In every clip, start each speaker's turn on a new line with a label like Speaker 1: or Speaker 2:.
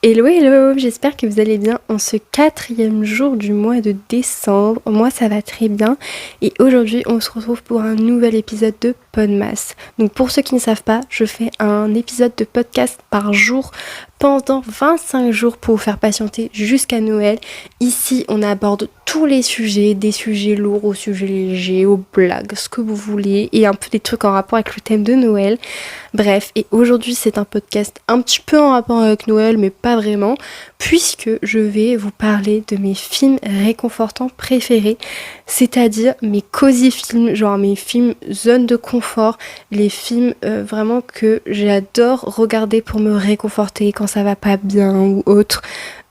Speaker 1: Hello, hello, j'espère que vous allez bien en ce 4e jour du mois de décembre. Moi ça va très bien et aujourd'hui on se retrouve pour un nouvel épisode de Podmas. Donc pour ceux qui ne savent pas, je fais un épisode de podcast par jour pendant 25 jours pour vous faire patienter jusqu'à Noël. Ici on aborde tous les sujets, des sujets lourds aux sujets légers, aux blagues, ce que vous voulez et un peu des trucs en rapport avec le thème de Noël. Bref, et aujourd'hui c'est un podcast un petit peu en rapport avec Noël mais pas vraiment, puisque je vais vous parler de mes films réconfortants préférés, c'est-à-dire mes cosy films, genre mes films zone de confort, les films vraiment que j'adore regarder pour me réconforter quand ça va pas bien ou autre.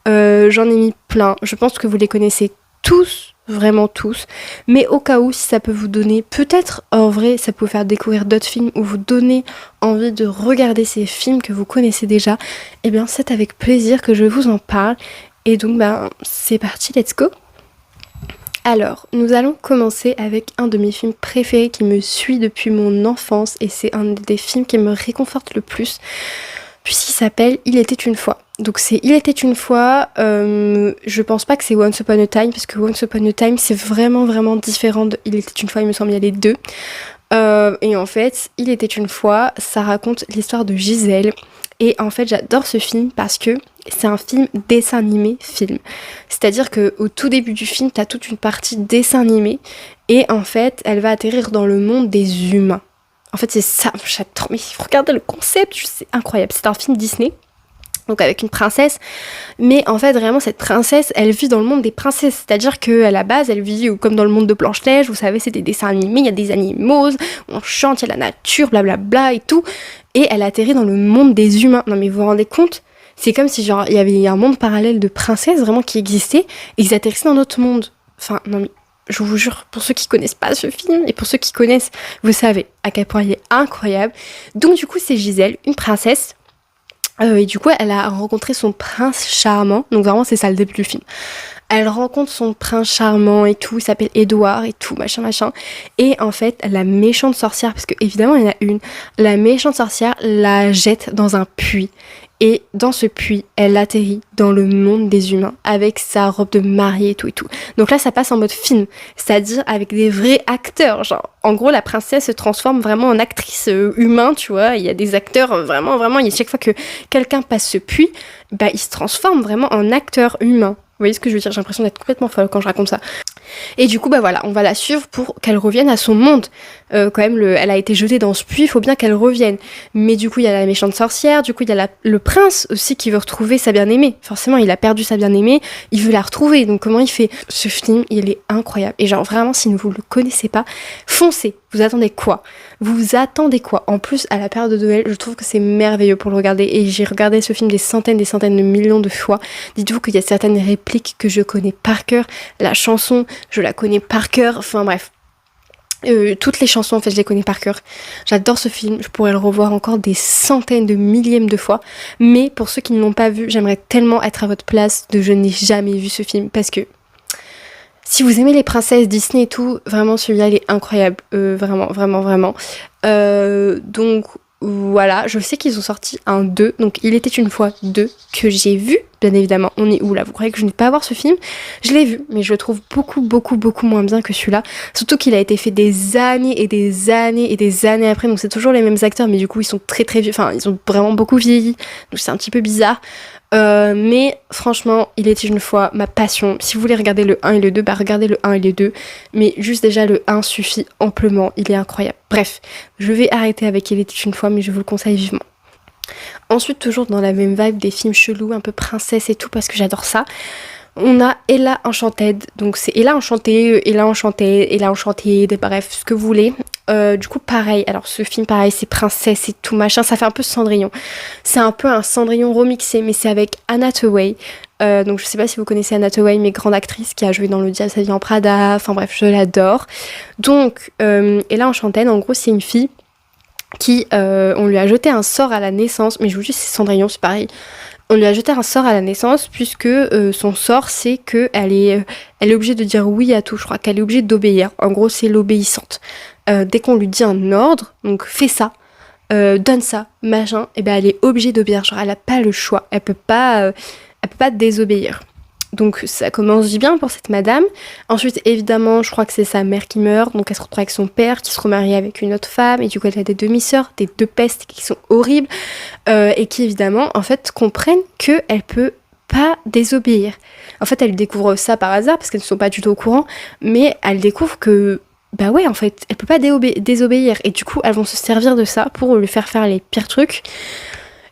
Speaker 1: J'en ai mis plein, je pense que vous les connaissez tous, vraiment tous, mais au cas où, si ça peut vous donner, peut-être en vrai ça peut vous faire découvrir d'autres films ou vous donner envie de regarder ces films que vous connaissez déjà, et bien c'est avec plaisir que je vous en parle. Et donc c'est parti, let's go. Alors, nous allons commencer avec un de mes films préférés qui me suit depuis mon enfance et c'est un des films qui me réconforte le plus, puisqu'il s'appelle Il était une fois. Donc c'est Il était une fois, je pense pas que c'est Once Upon a Time, parce que Once Upon a Time c'est vraiment différent de Il était une fois, il me semble il y a les deux. Et en fait, Il était une fois, ça raconte l'histoire de Gisèle. Et en fait, j'adore ce film parce que c'est un film dessin animé film. C'est-à-dire qu'au tout début du film, t'as toute une partie dessin animé. Et en fait, elle va atterrir dans le monde des humains. En fait, c'est ça, j'adore. Mais regardez le concept, c'est incroyable. C'est un film Disney. Donc avec une princesse, mais en fait vraiment cette princesse elle vit dans le monde des princesses, c'est-à-dire qu'à la base elle vit comme dans le monde de Blanche-Neige, vous savez c'est des dessins animés, il y a des animaux, on chante, il y a la nature, blablabla et tout, et elle atterrit dans le monde des humains. Non mais vous vous rendez compte, c'est comme si genre il y avait un monde parallèle de princesses vraiment qui existait, et ils atterrissaient dans notre monde. Enfin non mais je vous jure, pour ceux qui connaissent pas ce film, et pour ceux qui connaissent, vous savez à quel point il est incroyable. Donc du coup c'est Gisèle, une princesse. Et du coup, elle a rencontré son prince charmant. Donc vraiment, c'est ça le début du film. Elle rencontre son prince charmant et tout. Il s'appelle Édouard et tout, machin. Et en fait, la méchante sorcière, parce que évidemment, il y en a une. La méchante sorcière la jette dans un puits. Et dans ce puits, elle atterrit dans le monde des humains avec sa robe de mariée et tout. Donc là, ça passe en mode film, c'est-à-dire avec des vrais acteurs. Genre, en gros, la princesse se transforme vraiment en actrice humain, tu vois. Il y a des acteurs vraiment. Il y a chaque fois que quelqu'un passe ce puits, il se transforme vraiment en acteur humain. Vous voyez ce que je veux dire ? J'ai l'impression d'être complètement folle quand je raconte ça. Et du coup, voilà, on va la suivre pour qu'elle revienne à son monde. Quand même, elle a été jetée dans ce puits, il faut bien qu'elle revienne. Mais du coup, il y a la méchante sorcière, du coup, il y a le prince aussi qui veut retrouver sa bien-aimée. Forcément, il a perdu sa bien-aimée, il veut la retrouver. Donc comment il fait ? Ce film, il est incroyable. Et genre, vraiment, si vous ne le connaissez pas, foncez. Vous attendez quoi ? En plus, à la période de Noël, je trouve que c'est merveilleux pour le regarder. Et j'ai regardé ce film des centaines de millions de fois. Dites-vous qu'il y a certaines répliques que je connais par cœur. La chanson, je la connais par cœur. Enfin bref. Toutes les chansons, en fait, je les connais par cœur. J'adore ce film. Je pourrais le revoir encore des centaines de millièmes de fois. Mais pour ceux qui ne l'ont pas vu, j'aimerais tellement être à votre place de je n'ai jamais vu ce film. Parce que si vous aimez les princesses Disney et tout, vraiment celui-là il est incroyable, vraiment. Donc voilà, je sais qu'ils ont sorti un 2, donc Il était une fois 2, que j'ai vu, bien évidemment. On est où là ? Vous croyez que je n'ai pas à voir ce film ? Je l'ai vu, mais je le trouve beaucoup moins bien que celui-là. Surtout qu'il a été fait des années après, donc c'est toujours les mêmes acteurs, mais du coup ils sont très vieux, enfin ils ont vraiment beaucoup vieilli, donc c'est un petit peu bizarre. Mais franchement, Il était une fois ma passion. Si vous voulez regarder le 1 et le 2, regardez le 1 et le 2. Mais juste déjà le 1 suffit amplement, il est incroyable. Bref, je vais arrêter avec Il était une fois, mais je vous le conseille vivement. Ensuite, toujours dans la même vibe des films chelous, un peu princesse et tout, parce que j'adore ça. On a Ella Enchanted, donc c'est Ella Enchantée, bref, ce que vous voulez. Du coup, pareil, alors ce film, pareil, c'est princesse et tout machin, ça fait un peu Cendrillon. C'est un peu un Cendrillon remixé, mais c'est avec Anna Hathaway. Donc je sais pas si vous connaissez Anna Hathaway, mais grande actrice qui a joué dans Le Diable s'habille en Prada, enfin bref, je l'adore. Donc, Ella Enchanted, en gros, c'est une fille qui, on lui a jeté un sort à la naissance, mais je vous dis, c'est Cendrillon, c'est pareil. On lui a jeté un sort à la naissance puisque son sort c'est qu'elle est obligée de dire oui à tout, je crois qu'elle est obligée d'obéir. En gros c'est l'obéissante. Dès qu'on lui dit un ordre, donc fais ça, donne ça, machin, et ben elle est obligée d'obéir, genre elle a pas le choix, elle peut pas désobéir. Donc ça commence bien pour cette madame. Ensuite, évidemment, je crois que c'est sa mère qui meurt, donc elle se retrouve avec son père qui se remarie avec une autre femme, et du coup elle a des demi-sœurs, des deux pestes qui sont horribles, et qui évidemment, en fait, comprennent qu'elle peut pas désobéir. En fait, elle découvre ça par hasard, parce qu'elles ne sont pas du tout au courant, mais elle découvre que, bah ouais, en fait, elle peut pas désobéir, et du coup, elles vont se servir de ça pour lui faire les pires trucs.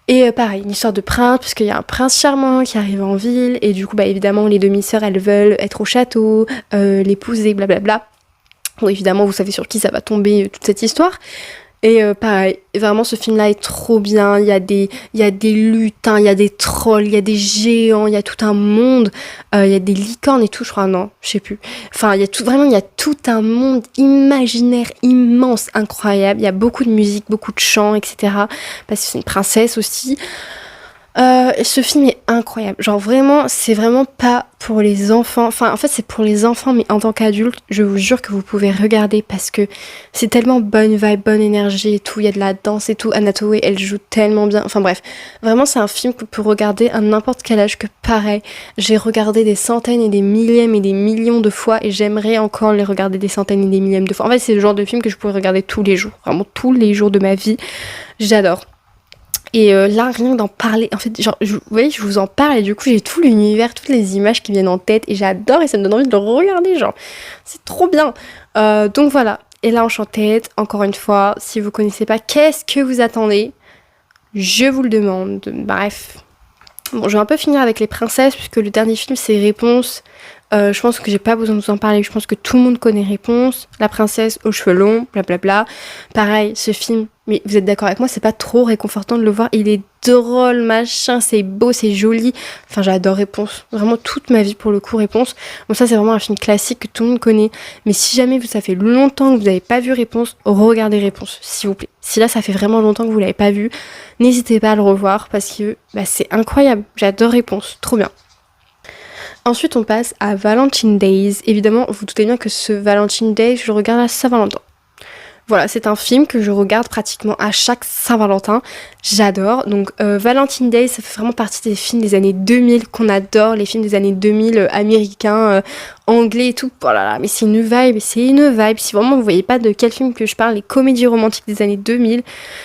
Speaker 1: Et pareil, une histoire de prince, parce qu'il y a un prince charmant qui arrive en ville, et du coup, bah évidemment, les demi-sœurs, elles veulent être au château, l'épouser, blablabla. Bon, évidemment, vous savez sur qui ça va tomber, toute cette histoire. Et pareil, vraiment, ce film-là est trop bien. Il y a des lutins, il y a des trolls, il y a des géants, il y a tout un monde. Il y a des licornes et tout, je crois, non, je sais plus. Enfin, il y a tout un monde imaginaire immense, incroyable. Il y a beaucoup de musique, beaucoup de chants, etc. Parce que c'est une princesse aussi. Ce film est incroyable. Genre vraiment, c'est vraiment pas pour les enfants. Enfin, en fait, c'est pour les enfants, mais en tant qu'adulte, je vous jure que vous pouvez regarder parce que c'est tellement bonne vibe, bonne énergie et tout. Il y a de la danse et tout. Anna Hathaway, elle joue tellement bien. Enfin bref, vraiment, c'est un film que peut regarder à n'importe quel âge. Que pareil, j'ai regardé des centaines et des millièmes et des millions de fois et j'aimerais encore les regarder des centaines et des millièmes de fois. En fait, c'est le genre de film que je pourrais regarder tous les jours. Vraiment tous les jours de ma vie. J'adore. Et là, rien que d'en parler, en fait, genre, vous voyez, je vous en parle et du coup, j'ai tout l'univers, toutes les images qui viennent en tête et j'adore et ça me donne envie de le regarder, genre, c'est trop bien. Donc voilà, et là, Enchanted, encore une fois, si vous connaissez pas, qu'est-ce que vous attendez ? Je vous le demande. Bref. Bon, je vais un peu finir avec les princesses puisque le dernier film, c'est Réponse. Je pense que j'ai pas besoin de vous en parler, je pense que tout le monde connaît Réponse, la princesse aux cheveux longs, blablabla. Pareil, ce film, mais vous êtes d'accord avec moi, c'est pas trop réconfortant de le voir, il est drôle, machin, c'est beau, c'est joli. Enfin, j'adore Réponse, vraiment toute ma vie pour le coup, Réponse. Bon, ça c'est vraiment un film classique que tout le monde connaît, mais si jamais ça fait longtemps que vous n'avez pas vu Réponse, regardez Réponse, s'il vous plaît. Si là ça fait vraiment longtemps que vous l'avez pas vu, n'hésitez pas à le revoir parce que c'est incroyable, j'adore Réponse, trop bien. Ensuite, on passe à Valentine Days. Évidemment, vous doutez bien que ce Valentine Days, je le regarde à Saint-Valentin. Voilà, c'est un film que je regarde pratiquement à chaque Saint-Valentin. J'adore. Donc, Valentine Days, ça fait vraiment partie des films des années 2000 qu'on adore. Les films des années 2000 américains, anglais et tout. Oh là là, mais c'est une vibe, Si vraiment vous voyez pas de quel film que je parle, les comédies romantiques des années 2000,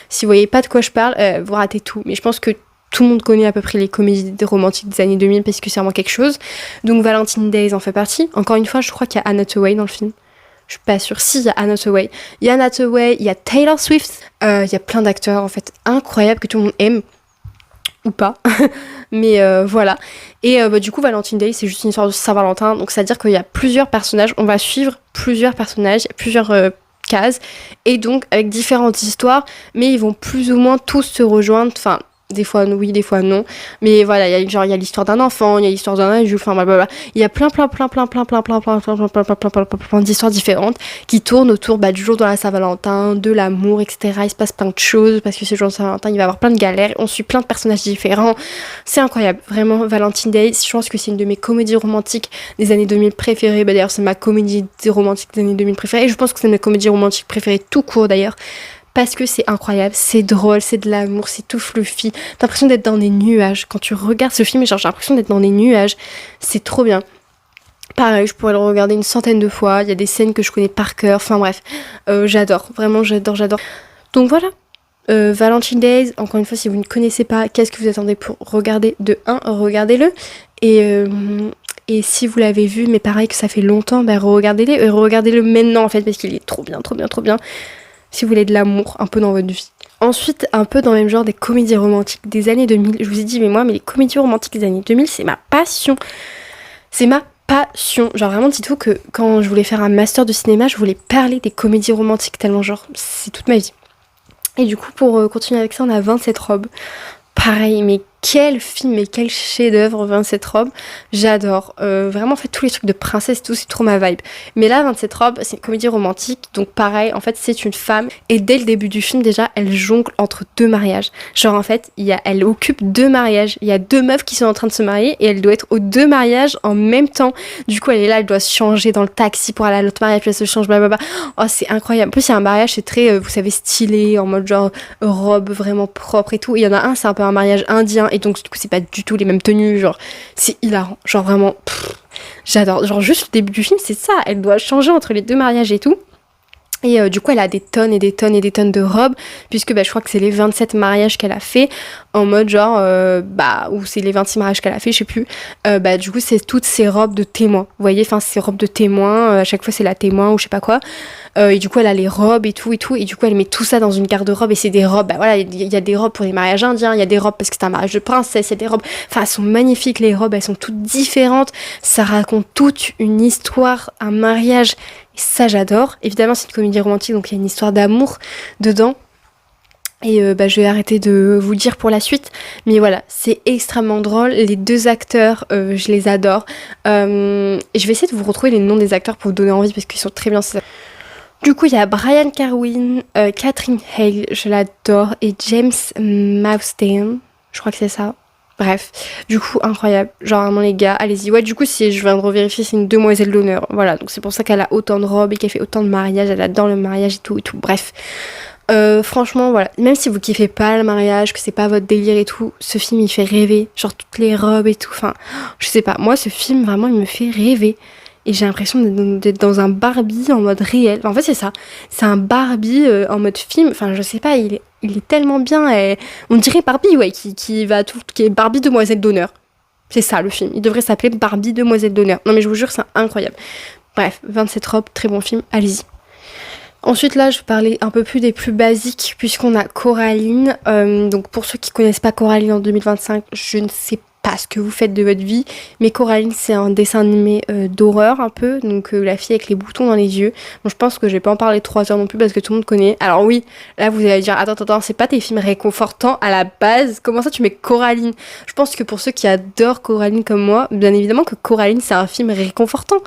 Speaker 1: si vous voyez pas de quoi je parle, vous ratez tout. Mais je pense que tout le monde connaît à peu près les comédies romantiques des années 2000 parce que c'est vraiment quelque chose. Donc Valentine Days en fait partie. Encore une fois, je crois qu'il y a Anna Hathaway dans le film. Je suis pas sûre. Si, il y a Anna Hathaway. Il y a Anna Hathaway, il y a Taylor Swift. Il y a plein d'acteurs en fait incroyables que tout le monde aime. Ou pas. Mais voilà. Et du coup, Valentine Days, c'est juste une histoire de Saint-Valentin. Donc c'est-à-dire qu'il y a plusieurs personnages. On va suivre plusieurs personnages, plusieurs cases. Et donc avec différentes histoires. Mais ils vont plus ou moins tous se rejoindre. Enfin, des fois oui, des fois non. Mais voilà, il y a l'histoire d'un enfant, il y a l'histoire d'un adulte, enfin blablabla. Il y a plein d'histoires différentes qui tournent autour du jour de la Saint-Valentin, de l'amour, etc. Il se passe plein de choses parce que ce jour de Saint-Valentin, il va y avoir plein de galères. On suit plein de personnages différents. C'est incroyable. Vraiment, Valentine Days, je pense que c'est une de mes comédies romantiques des années 2000 préférées. D'ailleurs, c'est ma comédie romantique des années 2000 préférée. Et je pense que c'est ma comédie romantique préférée tout court d'ailleurs. Parce que c'est incroyable, c'est drôle, c'est de l'amour, c'est tout fluffy. T'as l'impression d'être dans des nuages. Quand tu regardes ce film, j'ai l'impression d'être dans des nuages. C'est trop bien. Pareil, je pourrais le regarder une centaine de fois. Il y a des scènes que je connais par cœur. Enfin bref, j'adore. Vraiment, j'adore. Donc voilà. Valentine Days, encore une fois, si vous ne connaissez pas, qu'est-ce que vous attendez pour regarder de 1, regardez-le. Et si vous l'avez vu, mais pareil que ça fait longtemps, regardez-le. Regardez-le maintenant en fait, parce qu'il est trop bien. Si vous voulez de l'amour un peu dans votre vie. Ensuite, un peu dans le même genre des comédies romantiques des années 2000. Je vous ai dit, mais les comédies romantiques des années 2000, c'est ma passion. Genre vraiment, dites-vous que quand je voulais faire un master de cinéma, je voulais parler des comédies romantiques tellement genre, c'est toute ma vie. Et du coup, pour continuer avec ça, on a 27 robes. Pareil, mais quel film et quel chef-d'œuvre 27 robes, j'adore. Vraiment, en fait, tous les trucs de princesse et tout, c'est trop ma vibe. Mais là, 27 robes, c'est une comédie romantique, donc pareil, en fait, c'est une femme, et dès le début du film, déjà, elle jongle entre 2 mariages. Genre, en fait, elle occupe 2 mariages. Il y a 2 meufs qui sont en train de se marier, et elle doit être aux 2 mariages en même temps. Du coup, elle est là, elle doit se changer dans le taxi pour aller à l'autre mariage, puis elle se change, blablabla. Oh, c'est incroyable. En plus, il y a un mariage, c'est très, vous savez, stylé, en mode genre robe vraiment propre et tout. Il y en a un, c'est un peu un mariage indien, et donc du coup c'est pas du tout les mêmes tenues, genre c'est hilarant, genre vraiment j'adore, genre juste le début du film c'est ça, elle doit changer entre les 2 mariages et tout. Et du coup, elle a des tonnes et des tonnes et des tonnes de robes, puisque je crois que c'est les 27 mariages qu'elle a fait, en mode genre, ou c'est les 26 mariages qu'elle a fait, je sais plus. Du coup, c'est toutes ces robes de témoins, vous voyez, enfin, ces robes de témoins, à chaque fois c'est la témoin ou je sais pas quoi. Et du coup, elle a les robes et tout, et du coup, elle met tout ça dans une garde-robe, et c'est des robes, il y a des robes pour les mariages indiens, il y a des robes parce que c'est un mariage de princesse, il y a des robes, enfin, elles sont magnifiques, les robes, elles sont toutes différentes, ça raconte toute une histoire, un mariage. Ça j'adore. Évidemment c'est une comédie romantique donc il y a une histoire d'amour dedans. Et je vais arrêter de vous dire pour la suite. Mais voilà, c'est extrêmement drôle. Les 2 acteurs, je les adore. Je vais essayer de vous retrouver les noms des acteurs pour vous donner envie parce qu'ils sont très bien. Du coup, il y a Brian Kerwin, Catherine Hale, je l'adore, et James Mausdan, je crois que c'est ça. Bref, du coup, incroyable. Genre, vraiment, les gars, allez-y. Ouais, du coup, si je viens de revérifier, c'est une demoiselle d'honneur. Voilà, donc c'est pour ça qu'elle a autant de robes et qu'elle fait autant de mariages. Elle adore le mariage et tout, et tout. Bref. Franchement, voilà. Même si vous kiffez pas le mariage, que c'est pas votre délire et tout, ce film, il fait rêver. Genre, toutes les robes et tout. Enfin, je sais pas. Moi, ce film, vraiment, il me fait rêver. Et j'ai l'impression d'être dans un Barbie en mode réel. Enfin, en fait, c'est ça. C'est un Barbie en mode film. Enfin, je sais pas, il est tellement bien. On dirait Barbie, ouais, qui est Barbie demoiselle d'honneur. C'est ça, le film. Il devrait s'appeler Barbie demoiselle d'honneur. Non, mais je vous jure, c'est incroyable. Bref, 27 robes, très bon film. Allez-y. Ensuite, là, je vais parler un peu plus des plus basiques, puisqu'on a Coraline. Donc, pour ceux qui connaissent pas Coraline en 2025, je ne sais pas ce que vous faites de votre vie, mais Coraline, c'est un dessin animé d'horreur un peu, donc la fille avec les boutons dans les yeux. Bon, je pense que je vais pas en parler 3 heures non plus parce que tout le monde connaît. Alors oui, là vous allez dire attends, c'est pas tes films réconfortants à la base, comment ça tu mets Coraline? Je pense que pour ceux qui adorent Coraline comme moi, bien évidemment que Coraline c'est un film réconfortant.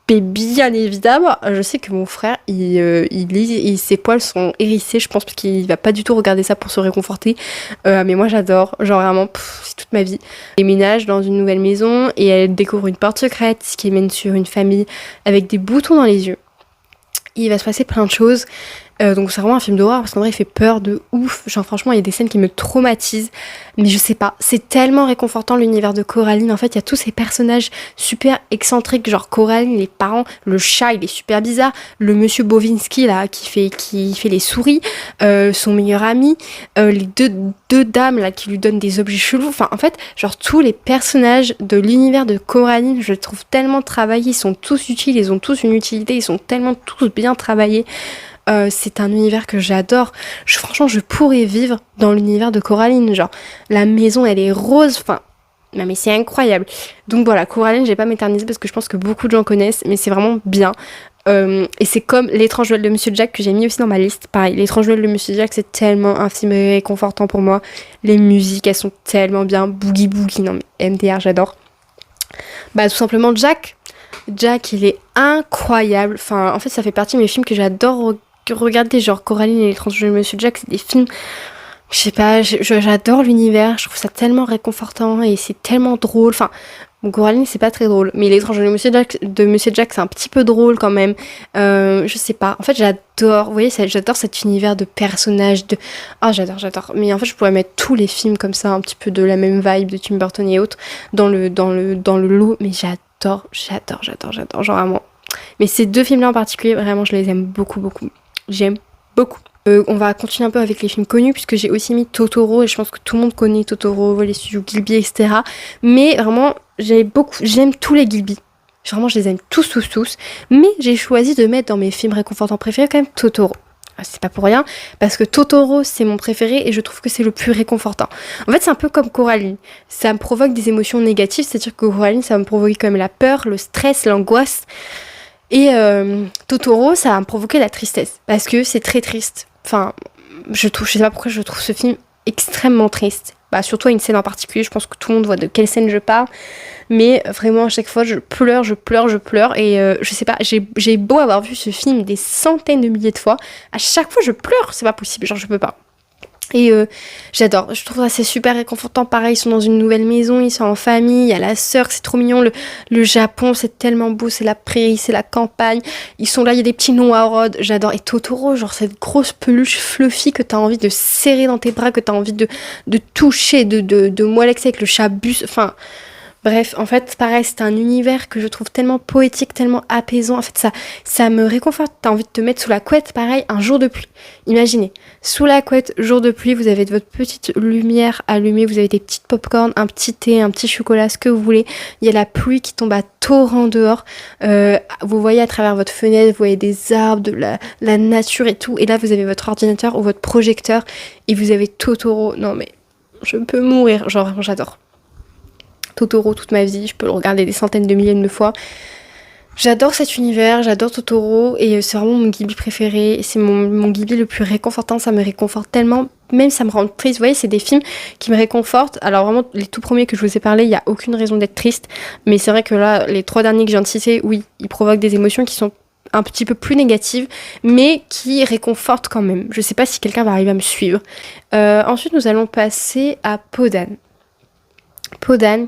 Speaker 1: Mais bien évidemment, je sais que mon frère, ses poils sont hérissés, je pense, parce qu'il va pas du tout regarder ça pour se réconforter. Mais moi, j'adore. Genre, vraiment, c'est toute ma vie. Elle déménage dans une nouvelle maison et elle découvre une porte secrète, ce qui mène sur une famille avec des boutons dans les yeux. Il va se passer plein de choses. Donc c'est vraiment un film d'horreur parce qu'en vrai il fait peur de ouf. Genre franchement il y a des scènes qui me traumatisent. Mais je sais pas, c'est tellement réconfortant l'univers de Coraline. En fait il y a tous ces personnages super excentriques. Genre Coraline, les parents, le chat il est super bizarre. Le monsieur Bovinski là qui fait les souris. Son meilleur ami. Les deux dames là qui lui donnent des objets chelous. Enfin en fait genre tous les personnages de l'univers de Coraline je les trouve tellement travaillés. Ils sont tous utiles, ils ont tous une utilité. Ils sont tellement tous bien travaillés. C'est un univers que j'adore. Franchement, je pourrais vivre dans l'univers de Coraline. Genre, la maison, elle est rose. Enfin, non, mais c'est incroyable. Donc voilà, Coraline, je vais pas m'éterniser parce que je pense que beaucoup de gens connaissent, mais c'est vraiment bien. Et c'est comme L'étrange Noël de Monsieur Jack que j'ai mis aussi dans ma liste. Pareil, L'étrange Noël de Monsieur Jack, c'est tellement un film réconfortant pour moi. Les musiques, elles sont tellement bien. Boogie Boogie, non mais MDR, j'adore. Tout simplement Jack. Jack, il est incroyable. Enfin, en fait, ça fait partie de mes films que j'adore regarder, genre Coraline et l'étrange de Monsieur Jack, c'est des films, je sais pas, j'adore l'univers, je trouve ça tellement réconfortant et c'est tellement drôle. Enfin, bon, Coraline c'est pas très drôle, mais l'étrange de Monsieur Jack c'est un petit peu drôle quand même. Je sais pas, en fait j'adore, vous voyez, j'adore cet univers de personnages, j'adore. Mais en fait je pourrais mettre tous les films comme ça, un petit peu de la même vibe de Tim Burton et autres, dans le lot, mais j'adore, genre vraiment. Mais ces 2 films-là en particulier, vraiment, je les aime beaucoup. J'aime beaucoup. On va continuer un peu avec les films connus, puisque j'ai aussi mis Totoro, et je pense que tout le monde connaît Totoro, les studios Ghibli, etc. Mais vraiment, j'aime tous les Ghibli. Vraiment, je les aime tous. Mais j'ai choisi de mettre dans mes films réconfortants préférés quand même Totoro. C'est pas pour rien, parce que Totoro c'est mon préféré et je trouve que c'est le plus réconfortant. En fait c'est un peu comme Coraline, ça me provoque des émotions négatives, c'est-à-dire que Coraline ça va me provoquer quand même la peur, le stress, l'angoisse. Et Totoro ça va me provoquer la tristesse, parce que c'est très triste. Enfin, je sais pas pourquoi je trouve ce film extrêmement triste. Bah, surtout à une scène en particulier, je pense que tout le monde voit de quelle scène je parle. Mais vraiment, à chaque fois, je pleure. Et je sais pas, j'ai beau avoir vu ce film des centaines de milliers de fois, à chaque fois, je pleure. C'est pas possible, genre, je peux pas. Et j'adore, je trouve ça c'est super réconfortant. Pareil, ils sont dans une nouvelle maison, ils sont en famille, il y a la sœur, c'est trop mignon. Le Japon, c'est tellement beau, c'est la prairie, c'est la campagne. Ils sont là, il y a des petits noirs, j'adore. Et Totoro, genre cette grosse peluche fluffy que t'as envie de serrer dans tes bras, que t'as envie de toucher, de molexer avec le chat bus. Enfin, bref, en fait, pareil, c'est un univers que je trouve tellement poétique, tellement apaisant. En fait, ça me réconforte. T'as envie de te mettre sous la couette, pareil, un jour de pluie. Imaginez, sous la couette, jour de pluie, vous avez votre petite lumière allumée, vous avez des petites pop-corn, un petit thé, un petit chocolat, ce que vous voulez. Il y a la pluie qui tombe à torrent dehors. Vous voyez à travers votre fenêtre, vous voyez des arbres, de la nature et tout. Et là, vous avez votre ordinateur ou votre projecteur et vous avez Totoro. Non mais, je peux mourir. Genre, vraiment, j'adore. Totoro toute ma vie, je peux le regarder des centaines de milliers de fois. J'adore cet univers, j'adore Totoro et c'est vraiment mon Ghibli préféré. Et c'est mon Ghibli le plus réconfortant, ça me réconforte tellement, même ça me rend triste. Vous voyez, c'est des films qui me réconfortent. Alors vraiment, les tout premiers que je vous ai parlé, il n'y a aucune raison d'être triste. Mais c'est vrai que là, les 3 derniers que je viens de citer, oui, ils provoquent des émotions qui sont un petit peu plus négatives, mais qui réconfortent quand même. Je sais pas si quelqu'un va arriver à me suivre. Ensuite, nous allons passer à Pondan. Pondan,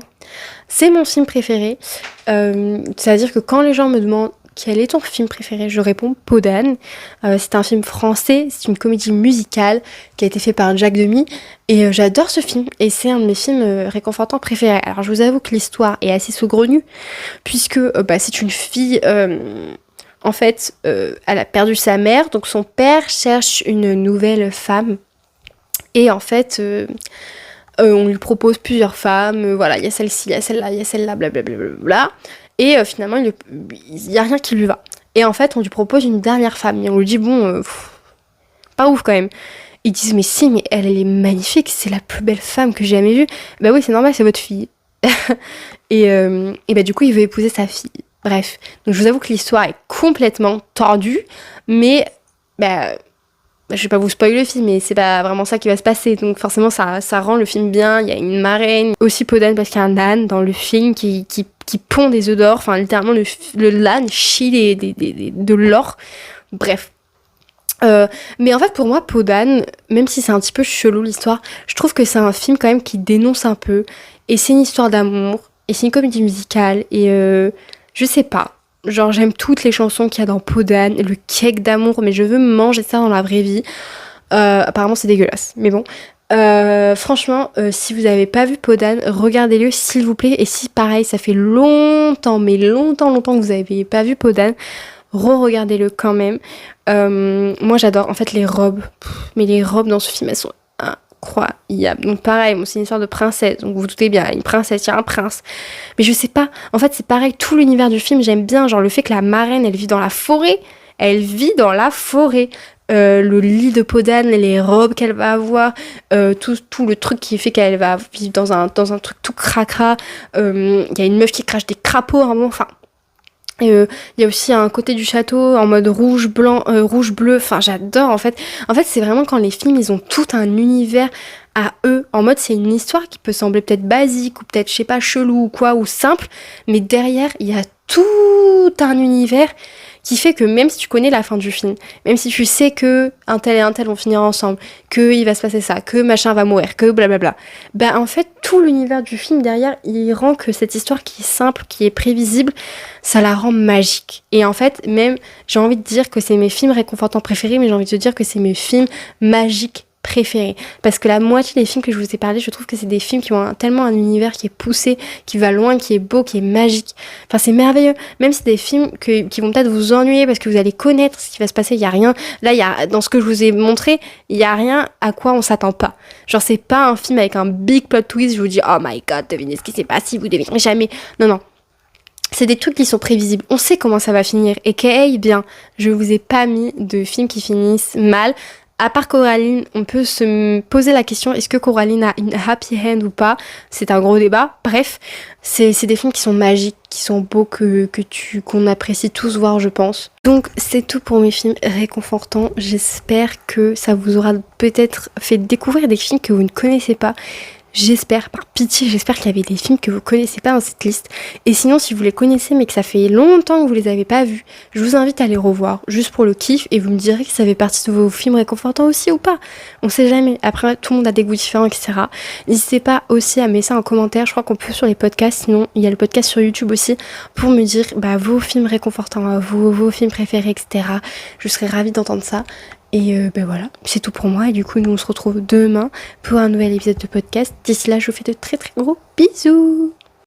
Speaker 1: c'est mon film préféré. C'est-à-dire que quand les gens me demandent quel est ton film préféré, je réponds Pondan. C'est un film français, c'est une comédie musicale qui a été faite par Jacques Demy. Et j'adore ce film. Et c'est un de mes films réconfortants préférés. Alors je vous avoue que l'histoire est assez saugrenue, puisque c'est une fille... en fait, elle a perdu sa mère, donc son père cherche une nouvelle femme. Et en fait... on lui propose plusieurs femmes, voilà, il y a celle-ci, il y a celle-là, blablabla. Et finalement, il y a rien qui lui va. Et en fait, on lui propose une dernière femme. Et on lui dit, bon, pas ouf quand même. Ils disent, mais si, mais elle est magnifique, c'est la plus belle femme que j'ai jamais vue. Bah oui, c'est normal, c'est votre fille. et du coup, il veut épouser sa fille. Bref, donc je vous avoue que l'histoire est complètement tordue, mais... je vais pas vous spoiler le film, mais c'est pas vraiment ça qui va se passer. Donc forcément, ça rend le film bien. Il y a une marraine, aussi Pondan parce qu'il y a un âne dans le film qui pond des œufs d'or. Enfin, littéralement, l'âne chie de l'or. Bref. Mais en fait, pour moi, Pondan, même si c'est un petit peu chelou l'histoire, je trouve que c'est un film quand même qui dénonce un peu. Et c'est une histoire d'amour. Et c'est une comédie musicale. Et je sais pas. Genre, j'aime toutes les chansons qu'il y a dans Pondan, le cake d'amour, mais je veux manger ça dans la vraie vie. Apparemment, c'est dégueulasse, mais bon. Franchement, si vous n'avez pas vu Pondan, regardez-le, s'il vous plaît. Et si, pareil, ça fait longtemps, mais longtemps que vous n'avez pas vu Pondan, re-regardez-le quand même. Moi, j'adore, en fait, les robes. Mais les robes dans ce film, elles sont incroyables. Donc pareil, c'est une histoire de princesse, donc vous vous doutez bien, une princesse, il y a un prince. Mais je sais pas, en fait c'est pareil, tout l'univers du film, j'aime bien, genre le fait que la marraine, elle vit dans la forêt. Le lit de Pondan, les robes qu'elle va avoir, tout le truc qui fait qu'elle va vivre dans un truc tout cracra. Il y a une meuf qui crache des crapauds, enfin... Il y a aussi un côté du château en mode rouge, blanc, rouge, bleu. Enfin, j'adore en fait. En fait, c'est vraiment quand les films, ils ont tout un univers à eux. En mode, c'est une histoire qui peut sembler peut-être basique ou peut-être, je sais pas, chelou ou quoi, ou simple. Mais derrière, il y a tout un univers qui fait que même si tu connais la fin du film, même si tu sais que un tel et un tel vont finir ensemble, que il va se passer ça, que machin va mourir, que blablabla, en fait tout l'univers du film derrière, il rend que cette histoire qui est simple, qui est prévisible, ça la rend magique. Et en fait, même, j'ai envie de dire que c'est mes films réconfortants préférés, mais j'ai envie de dire que c'est mes films magiques préférés. Parce que la moitié des films que je vous ai parlé, je trouve que c'est des films qui ont tellement un univers qui est poussé, qui va loin, qui est beau, qui est magique. Enfin, c'est merveilleux. Même si c'est des films qui vont peut-être vous ennuyer parce que vous allez connaître ce qui va se passer, il y a rien. Là, dans ce que je vous ai montré, il y a rien à quoi on s'attend pas. Genre, c'est pas un film avec un big plot twist, je vous dis, oh my god, devinez ce qui s'est passé, vous devinerez jamais. Non. C'est des trucs qui sont prévisibles. On sait comment ça va finir. Et bien, je vous ai pas mis de films qui finissent mal, À part Coraline, on peut se poser la question, est-ce que Coraline a une happy end ou pas? C'est un gros débat. Bref, c'est des films qui sont magiques, qui sont beaux, qu'on apprécie tous voir, je pense. Donc c'est tout pour mes films réconfortants. J'espère que ça vous aura peut-être fait découvrir des films que vous ne connaissez pas. J'espère, par pitié, j'espère qu'il y avait des films que vous connaissez pas dans cette liste. Et sinon, si vous les connaissez mais que ça fait longtemps que vous les avez pas vus, je vous invite à les revoir, juste pour le kiff, et vous me direz que ça fait partie de vos films réconfortants aussi ou pas. On sait jamais. Après, tout le monde a des goûts différents, etc. N'hésitez pas aussi à mettre ça en commentaire. Je crois qu'on peut sur les podcasts, sinon il y a le podcast sur YouTube aussi, pour me dire vos films réconfortants, vos films préférés, etc. Je serais ravie d'entendre ça. Et voilà, c'est tout pour moi. Et du coup, nous on se retrouve demain pour un nouvel épisode de podcast. D'ici là, je vous fais de très très gros bisous.